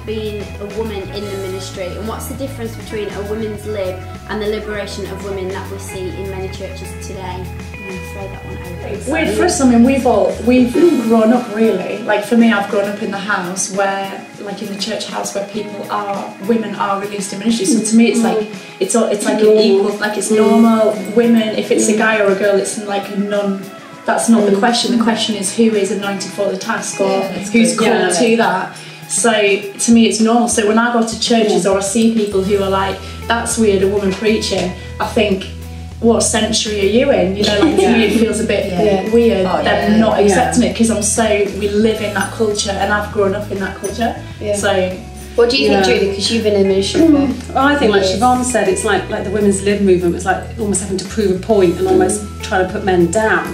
being a woman in the ministry, and what's the difference between a women's lib and the liberation of women that we see in many churches today? I'm going to throw that one over. For us, I mean, we've grown up really. Like for me, I've grown up in the house where, like in the church house, where women are released in ministry. So to me, it's like it's like an equal, like it's normal. Women, if it's a guy or a girl, it's like a none. That's not the question. The question is who is anointed for the task, or who's called to that. So to me, it's normal. So when I go to churches or I see people who are like, "That's weird, a woman preaching," I think, what century are you in? You know, like to me it feels a bit weird them not accepting it, because we live in that culture and I've grown up in that culture. So what do you think, Julie? Because you've been in ministry for well, I think like Siobhan said, it's like the women's lib movement was like almost having to prove a point and almost trying to put men down.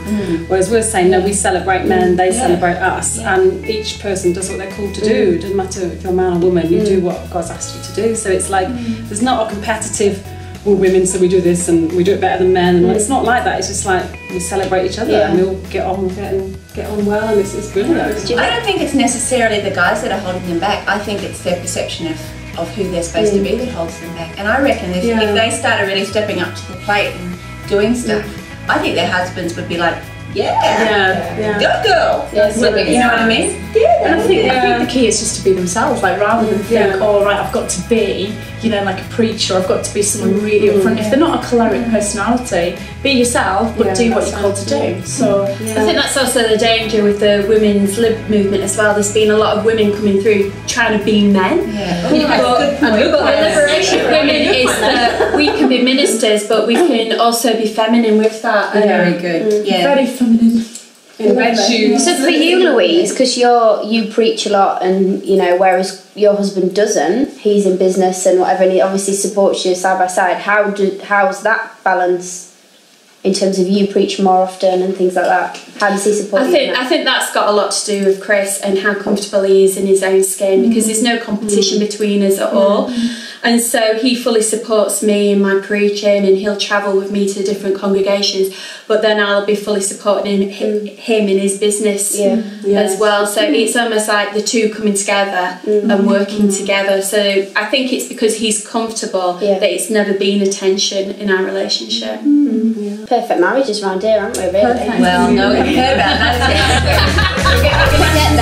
Whereas we're saying, no, we celebrate men, they celebrate us, and each person does what they're called to do. It doesn't matter if you're a man or woman, you do what God's asked you to do. So it's like there's not a competitive, we're women so we do this and we do it better than men, and it's not like that. It's just like we celebrate each other and we all get on with it and get on well, and it's brilliant. I don't think it's necessarily the guys that are holding them back. I think it's their perception of who they're supposed to be that holds them back. And I reckon if they started really stepping up to the plate and doing stuff, I think their husbands would be like, good girl. You know what I mean? And I think the key is just to be themselves, like rather than think, oh right, I've got to be, you know, like a preacher, I've got to be someone really upfront. If they're not a choleric personality, be yourself, but do what you're called to do. So I think that's also the danger with the women's lib movement as well. There's been a lot of women coming through trying to be men. But the liberation of women is that we can be ministers, but we can also be feminine with that. Very good. Very feminine. In red shoes. So for you, Louise, because you preach a lot, and you know, whereas your husband doesn't, he's in business and whatever, and he obviously supports you side by side. How's that balance in terms of you preach more often and things like that? How does he support you? I think that's got a lot to do with Chris and how comfortable he is in his own skin, because there's no competition between us at all. And so he fully supports me in my preaching, and he'll travel with me to different congregations, but then I'll be fully supporting him in his business as well. So it's almost like the two coming together and working together. So I think it's because he's comfortable that it's never been a tension in our relationship. Perfect marriages around here, aren't we, really? Well, no, we've heard about that. We're going to get